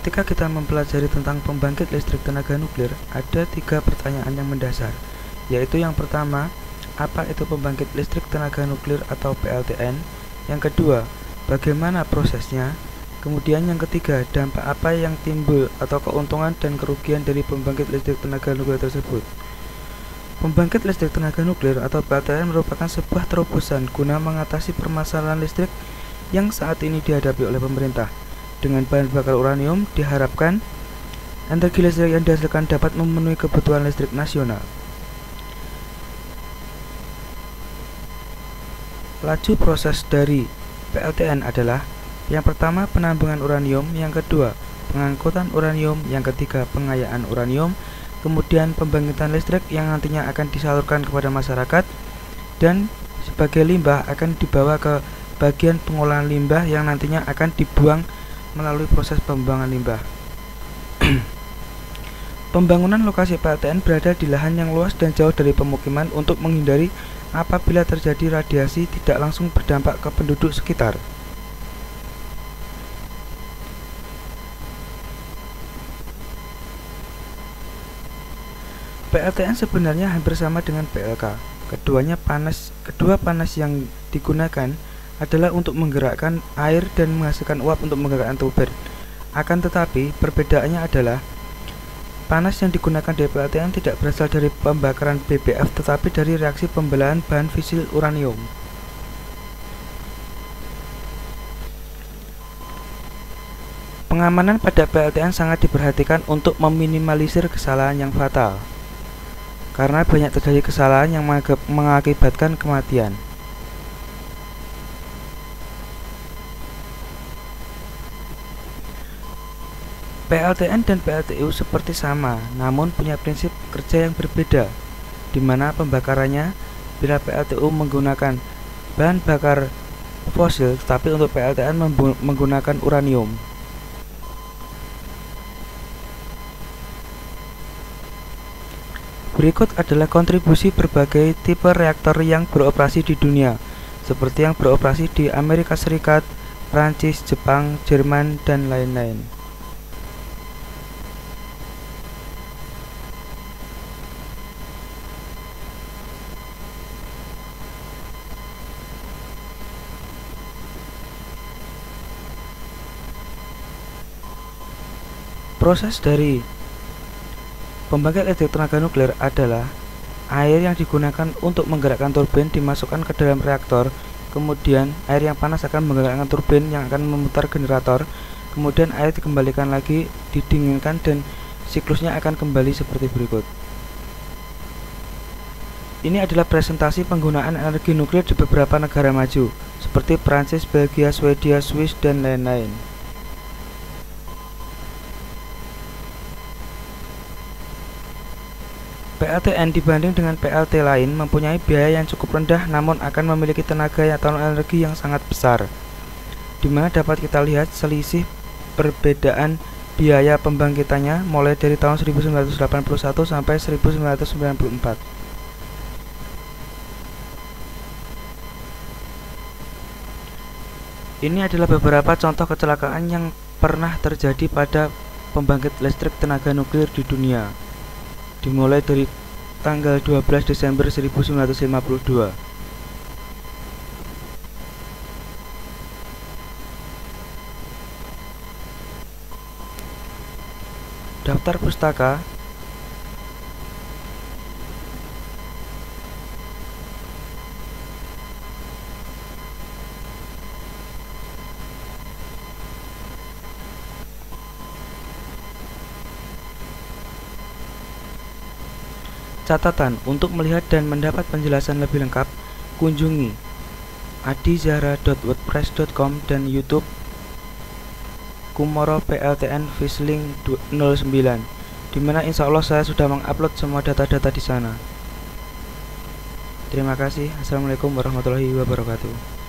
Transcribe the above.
Ketika kita mempelajari tentang pembangkit listrik tenaga nuklir, ada 3 pertanyaan yang mendasar, yaitu yang pertama, apa itu pembangkit listrik tenaga nuklir atau PLTN? Yang kedua, bagaimana prosesnya? Kemudian yang ketiga, dampak apa yang timbul atau keuntungan dan kerugian dari pembangkit listrik tenaga nuklir tersebut? Pembangkit listrik tenaga nuklir atau PLTN merupakan sebuah terobosan guna mengatasi permasalahan listrik yang saat ini dihadapi oleh pemerintah. Dengan bahan bakar uranium, diharapkan energi listrik yang dihasilkan dapat memenuhi kebutuhan listrik nasional. Laju proses dari PLTN adalah: yang pertama, penambangan uranium; yang kedua, pengangkutan uranium; yang ketiga, pengayaan uranium; kemudian pembangkitan listrik yang nantinya akan disalurkan kepada masyarakat, dan sebagai limbah akan dibawa ke bagian pengolahan limbah yang nantinya akan dibuang melalui proses pembuangan limbah. Pembangunan lokasi PLTN berada di lahan yang luas dan jauh dari pemukiman untuk menghindari apabila terjadi radiasi tidak langsung berdampak ke penduduk sekitar. PLTN sebenarnya hampir sama dengan PLK. Kedua panas yang digunakan adalah untuk menggerakkan air dan menghasilkan uap untuk menggerakkan turbin. Akan tetapi, perbedaannya adalah panas yang digunakan di PLTN tidak berasal dari pembakaran BBF tetapi dari reaksi pembelahan bahan fisil uranium. Pengamanan pada PLTN sangat diperhatikan untuk meminimalisir kesalahan yang fatal, karena banyak terjadi kesalahan yang mengakibatkan kematian. PLTN dan PLTU seperti sama, namun punya prinsip kerja yang berbeda, di mana pembakarannya bila PLTU menggunakan bahan bakar fosil, tetapi untuk PLTN menggunakan uranium. Berikut adalah kontribusi berbagai tipe reaktor yang beroperasi di dunia, seperti yang beroperasi di Amerika Serikat, Prancis, Jepang, Jerman, dan lain-lain. Proses dari pembangkit listrik tenaga nuklir adalah air yang digunakan untuk menggerakkan turbin dimasukkan ke dalam reaktor, kemudian air yang panas akan menggerakkan turbin yang akan memutar generator, kemudian air dikembalikan lagi, didinginkan, dan siklusnya akan kembali seperti berikut. Ini adalah presentasi penggunaan energi nuklir di beberapa negara maju, seperti Prancis, Belgia, Swedia, Swiss, dan lain-lain. PLTN dibanding dengan PLT lain mempunyai biaya yang cukup rendah namun akan memiliki tenaga atau energi yang sangat besar, di mana dapat kita lihat selisih perbedaan biaya pembangkitannya mulai dari tahun 1981 sampai 1994. Ini adalah beberapa contoh kecelakaan yang pernah terjadi pada pembangkit listrik tenaga nuklir di dunia, dimulai dari tanggal 12 Desember 1952. Daftar pustaka. Catatan: untuk melihat dan mendapat penjelasan lebih lengkap, kunjungi adizahra.wordpress.com dan YouTube Kumoro PLTN Fisling 09, dimana insya Allah saya sudah mengupload semua data-data di sana. Terima kasih. Assalamualaikum warahmatullahi wabarakatuh.